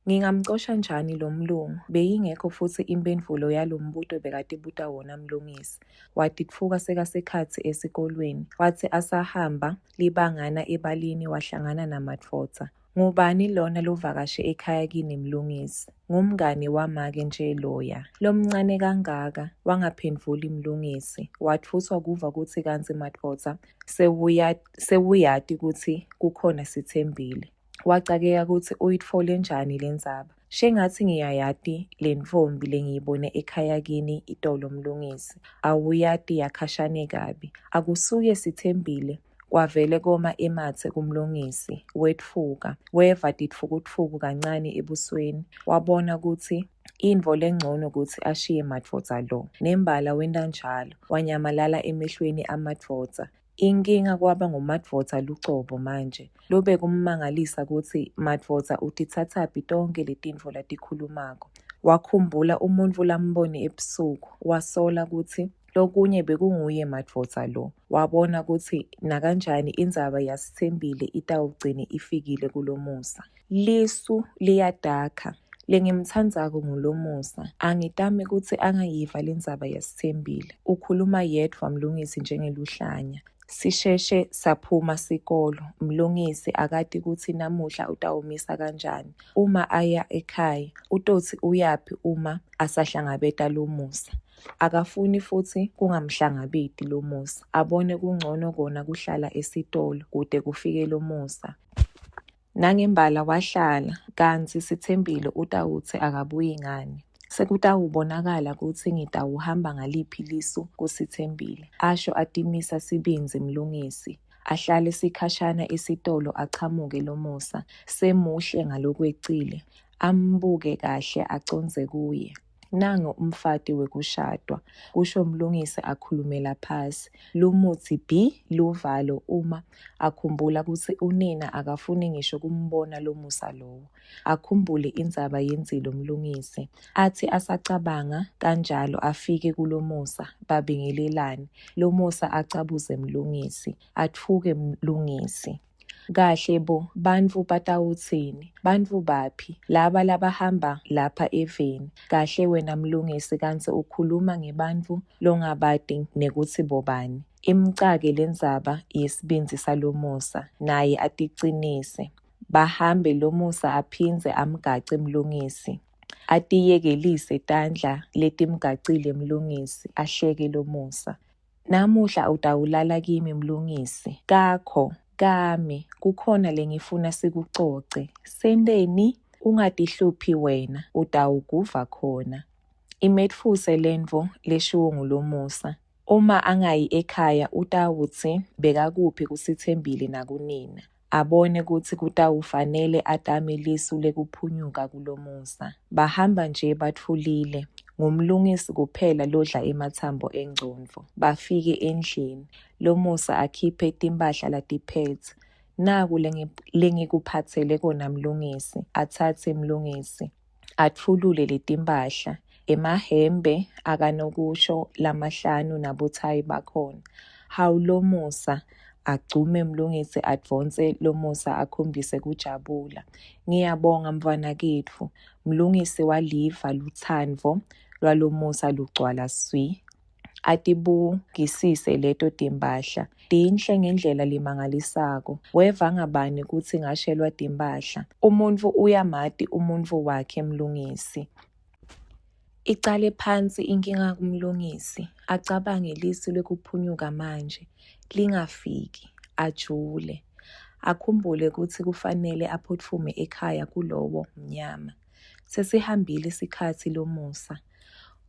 Ngingamcosha njani lo mlungu? Beyingekho futhi impendulo yalo mbuto bekade ebuta wona Mlungisi. Watitfuka sekasekhatsi esikolweni. Wathi asahamba libangana ebalini wahlangana naMadvodza. Ngubani lona lovakashe ekhaya kini Mlungisi? Ngumngani wamake nje loya. Lomncane kangaka wangaphendvuli Mlungisi. Wathuswa kuva kutsi kantsi Madvodza sewuyati kutsi kukhona Sithembile. Wacakeka kutsi uyitfole njani lendzaba. Shengatsi ngiyayati lentfombi lengiyibone ekhaya kini itolo Mlungisi. Awuyati yakhashane kabi. Akusuye Sithembile. Kwavele koma ematse kuMlungisi. Wetfuka. Weva titfukutfuku kancane ebusweni. Wabona kutsi intfo lengcono kutsi ashiye Madvodza lo. Nembala wenta njalo. Wanyamalala emehlweni aMadvodza. Inkinga kwaba nguMadvodza Lucobo manje. Lobe kummangalisa kutsi Madvodza utitsatsaphi tonke letintfo latikhulumako. Wakhumbula umuntfu lambone ebusuku. Wasola kutsi lokunye bekunguye Madvodza lo. Wabona kutsi nakanjani indzaba yaSithembile itawugcine ifikile kulomusa. Lisu liyadakha. Lengimtsandzako ngulomusa. Angitami kutsi angayiva lendzaba yaSithembile. Ukhuluma yedvwa Mlungisi njengeluhlanya. Sisheshe saphuma sikolo. Mlungisi akati kutsi namuhla utawumisa kanjani. Uma aya ekhaya, utotsi uyaphi uma asahlangabeta lomusa. Akafuni futsi kungamhlangabeti lomusa. Abone kungcono kona kuhlala esitolo kude kufike lomusa. Nangembala wahlala, kantsi Sithembile utawutsi akabuyi ngani. Sekutawubonakala kutsi ngitawuhamba ngaliphi lisu kuSithembile. Asho atimisa sibindzi Mlungisi. Ahlale sikhashana esitolo achamuke lomusa. Semuhle ngalokwecile. Ambuke kahle acondze kuye. Nangu umfati wekushadwa. Kusho Mlungisi akhulumela phasi. Lumutsi bi luvalo uma akhumbula kutsi unina akafuni ngisho kumbona lomusa lowo. Akhumbule indzaba yenzilo Mlungisi. Athi asacabanga kanjalo afike kulomusa babingelelane. Lomusa acabuze Mlungisi. Atfuke Mlungisi. Kahle bo, bantfu batawutsini. Bantfu baphi? Laba labahamba lapha eveni. Kahle wena Mlungisi kantsi ukhuluma ngebantfu longabati nekutsi bobani. Imcake lendzaba yesibindzi salomusa. Naye aticinise. Bahambe lomusa aphindze amgace Mlungisi. Atiyekelise tandla letimgacile Mlungisi. Ahleke lomusa. Namuhla utawulala kimi Mlungisi. Kakho. Kami, kukhona lengifuna sikucoce. Senteni, ungatihluphi wena, utawukuva khona. Imetfuse lentfo leshiwo ngulomusa. Uma angayi ekhaya utawutsi bekakuphi kuSithembile nakunina. Abone kutsi kutawufanele atame lisu lekuphunyuka kulomusa. Bahamba nje batfulile. NguMlungisi kuphela lodla ematsambo engcondvo. Bafike endlini. Lomusa akhiphe timphahla latiphethe. Naku lengikuphatsele kona Mlungisi. Atsatse Mlungisi. Atfulule letimphahla. Emahembe akanokusho lamahlanu nabothayi bakhona. Hawu lomusa. Agcume Mlungisi advonse lomusa akhombise kujabula. Ngiyabonga mfanaketfu. Mlungisi waliva lutsandvo lwalomusa lugcwala swi. Atibukisise leto timphahla. Tinhle ngendlela lemangalisako. Weva ngabani kutsi ngashelwa timphahla. Umuntfu uyamati umuntfu wakhe Mlungisi. Icale phansi inkinga kuMlungisi. Acabange lisu lekuphunyuka manje. Lingafiki. Ajule. Akhumbule kutsi kufanele aphotfume ekhaya kulowo mnyama. Sesihambile isikhathi lomusa.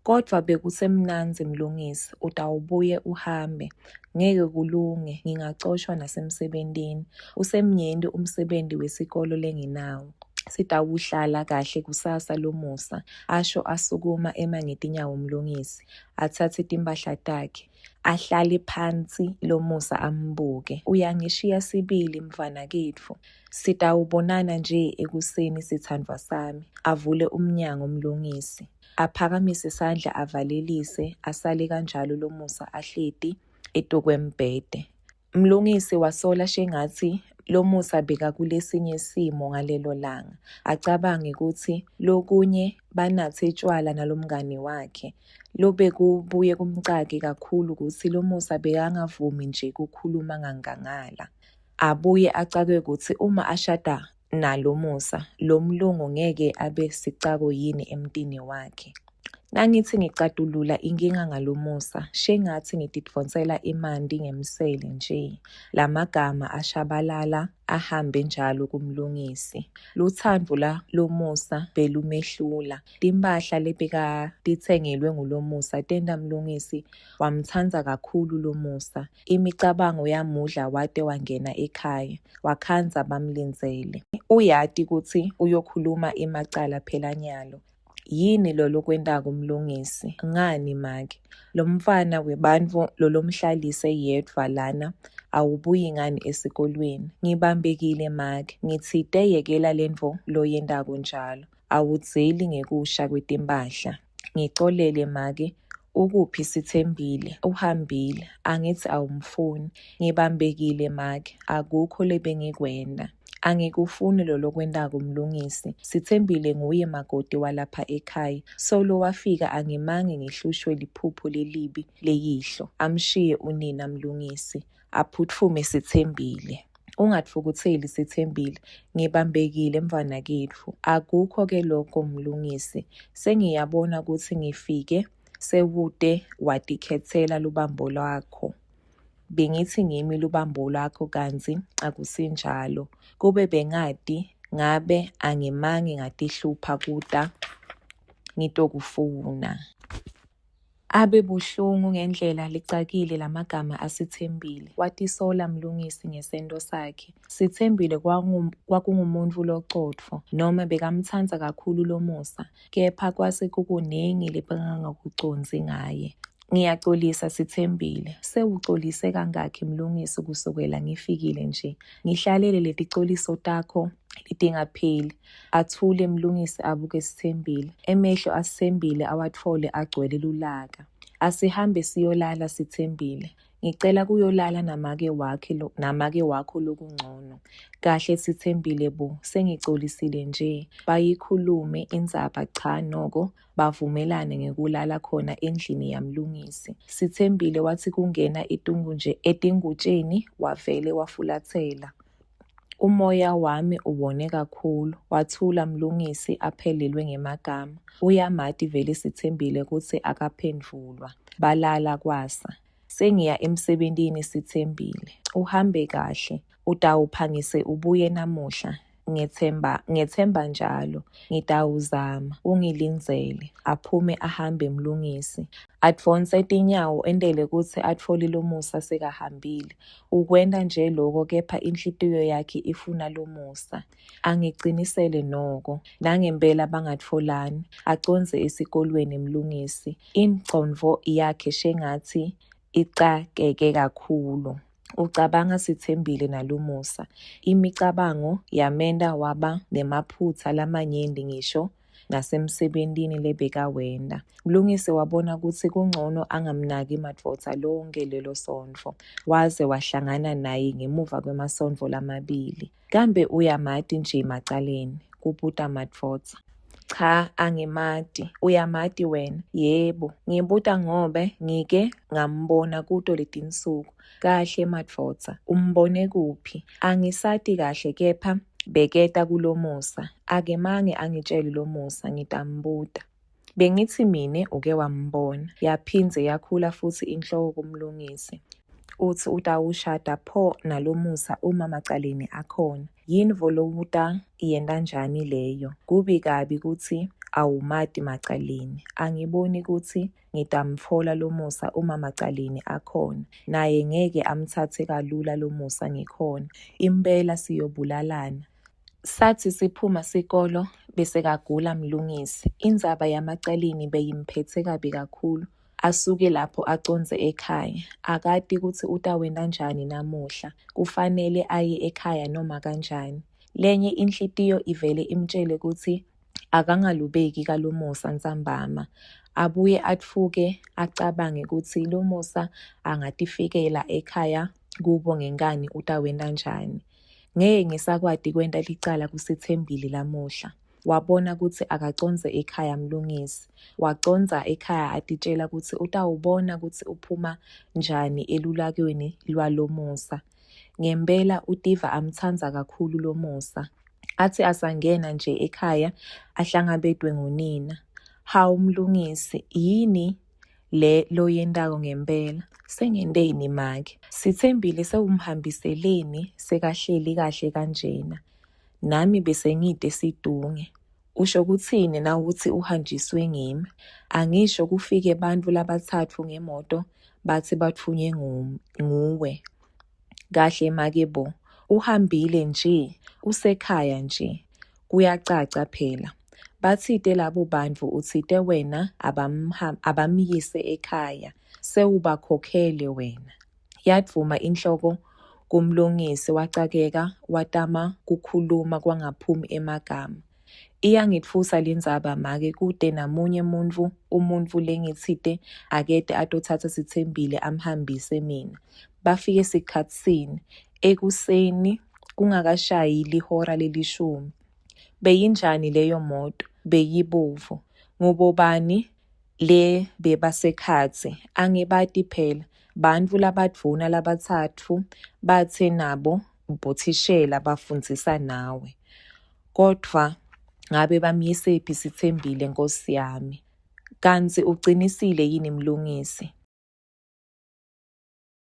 Kodvwa bekusemnandzi Mlungisi. Utawubuye uhambe. Ngeke kulunge. Ngingacoshwa nasemsebentini. Usemnyenti umsebenti wesikolo lenginawo. Sitawuhlala kahle kusasa lomusa. Asho asukuma ema ngetinyawo Mlungisi. Atsatse timphahla takhe. Ahlale phansi lomusa ambuke. Uyangishiya sibili mfanaketfu. Sitawubonana nje ekuseni sitsandvwa sami. Avule umnyango Mlungisi. Aphakamise isandla avalelise. Asale kanjalo lomusa ahleti etokwembhede. Mlungisi wasola shengatsi lo Musa bekakulesinye isimo ngalelo langa, acabange ukuthi lokunye banathe tshwala nalomngani wakhe. Lobe kubuye kumcake kakhulu ukuthi lo Musa bekangavumi nje kukhuluma ngangala. Abuye acake ukuthi uma ashada nalo Musa, lo mlungu ngeke abe sicako yini emntini wakhe. Nangithi ngicatulula inkinga ngalo Musa, shengathi ngididvonsela imanti ngemsele nje. La magama ashabalala ahambe njalo kumlungisi. Luthando lo Musa belumehlula. Timpahla lebekatitsengelwe ngulo Musa tenta mlungisi wamtsandza kakhulu lo Musa. Imicabango yamudla wate wangena ekhaya, wakhandza bamlindzele. Uyati kutsi uyokhuluma emacala phela nyalo. Yini lolo kwentako mlungisi? Ngani make? Lo mfana webantfu lolomhlalise yedvwa lana awubuyi ngani esikolweni? Ngibambekile make, ngitsite yekela lentfo loyentako njalo. Awudzeli ngekusha kwetimphahla. Ngicolele make, ukuphi Sithembile? Uhambile, angithi awumfuni. Ngibambekile make, akukho lebengikwenta. Angikufuni lolo kwentako mlungisi. Sithembile nguye makoti walapha ekhaya. Solo wafika angimange ngihlushwe liphupho lelibi leyihlo. Amshiye unina mlungisi, aphutfume Sithembile. Ungatfukutheli Sithembile, ngibambekile mfanaketfu. Akukho-ke lokho mlungisi. Sengiyabona kutsi ngifike sewude watikhetsela lubambo lwakho. Bengithi ngimi lubambo lwakho kantsi akusinjalo. Kube bengati ngabe angimange ngatihlupha kuta ngitokufuna. Abe buhlungu ngendlela licakile lamagama aSithembile. Watisola mlungisi ngesento sakhe. Sithembile kwakungumuntfu locotfo, noma bekamtsandza kakhulu lo Musa, kepha kwase kukuningi lebengangakucondzi ngaye. Ngiyaxolisa Sithembile. Sewucolise kangakhi mlungisi kusukela ngifikile nje? Ngihlalele leticoliso takho letingapheli. Athule mlungisi abuke Sithembile. Emehlo aSithembile awatfole agcwele lulaka. Asihambe siyolala Sithembile. Ngicela kuyolala namake wakho lokungcono. Kahle Sithembile bo, sengicolisile nje. Bayikhulume indzaba cha noko bavumelane ngekulala khona endlini yamlungisi. Sithembile wathi kungena etingutsheni wavele wafulathela. Umoya wami ubone kakhulu. Wathula mlungisi aphelelwe ngemagama. Uyamati vele Sithembile kutsi akaphendvulwa. Balala kwasa. Sengiya emsebentini Sithembile. Uhambe kahle. Utawuphangise ubuye namuhla. Ngethemba njalo. Ngitawuzama. Ungilindzele. Aphume ahambe mlungisi. Advonse tinyawo endele kutsi atfole lo Musa sekahambile. Ukwenta nje loko kepha inhlitiyo yakhe ifuna lo Musa. Angicinisele noko. Nangempela bangatfolani. Aconze esikolweni mlungisi. Ingcondvo yakhe shengatsi icakeke kakhulu. Ucabanga Sithembile nalo Musa. Imicabango yamenda waba nemaphutsa lamanyenti ngisho nasemsebentini lebekawenta. Mlungisi wabona kutsi kungcono angamnaki madvodza lonke lelo sontfo. Waze wahlangana naye ngemuva kwemasontfo lamabili. Kambe uyamati nje macaleni? Kubuta madvodza. Cha, angimati. Uyamati wena? Yebo, ngibuta ngobe ngike ngambona kuto letinsuku. Kahle madvodza. Umbone kuphi? Angisati kahle kepha beketa kulo Musa. Akemange angitshele lo Musa, ngitambuta. Bengithi mine uke wambona. Yaphindze yakhula futhi inhloko kumlungisi. Uthi utawushada pho nalo Musa uma macaleni akhona. Yini volowuta yenta njani leyo? Kubi kabi kutsi awumati macaleni. Angiboni kutsi ngitamtfola lo Musa uma macaleni akhona. Naye ngeke amtsatse kalula lo Musa ngikhona. Impela siyobulalana. Sathi siphuma sikolo bese kagula mlungisi. Indzaba yamacaleni beyimphethe kabi kakhulu. Asuke lapho aconze ekhaya. Akati kutsi utawenta njani namuhla. Kufanele aye ekhaya noma kanjani. Lenye inhlitiyo ivele imtshele kutsi akangalubeki kalo Musa ntsambama. Abuye atfuke acabange kutsi lo Musa angatifikela ekhaya kubo ngenkani utawenta njani. Ngeke ngisakwadi kwenta licala kuSithembile lamuhla. Wabona kutsi akaconze ekhaya Mlungisi. Waconza ekhaya atitshela kutsi utawubona kutsi uphuma njani elulakweni lwalo Musa. Ngempela uTiva amtsandza kakhulu lo Musa. Athi asangena nje ekhaya ahlangabetwe ngunina. Hawu Mlungisi, yini lo yentako ngempela? Sengenteni make? Sithembile sewumhambiseleni sekahleli kahle kanjena. Nami bese ngide sidunge. Usho kutsini na ukuthi uhanjiswe ngimi? Angisho kufike bantfu labatsatfu ngemoto bathi batfunye nguwe. Kahle make bo, uhambile nje, usekhaya nje. Kuyacaca phela. Batsite labo bantfu utsite wena abamyise ekhaya. Sewubakhokhele wena. Yadvuma inhloko kuMlungisi wacakeka watama kukhuluma kwangaphumi emagama. Iyangitfusa lendzaba make kude namunye umuntfu lengitsite akete atothatha Sithembile amhambise mina. Bafike sikhatsini, ekuseni kungakashayi lihora lelishumi. Beyinjani leyo moto? Beyibovu. Ngubobani le bebasekhatsi? Angibati phela. Bantfu labadvuna labatsatfu batse nabo bothishela bafundzisa nawe. Kodvwa ngabe bamyisephi Sithembile Nkosi yami? Kantsi ucinisile yini Mlungisi?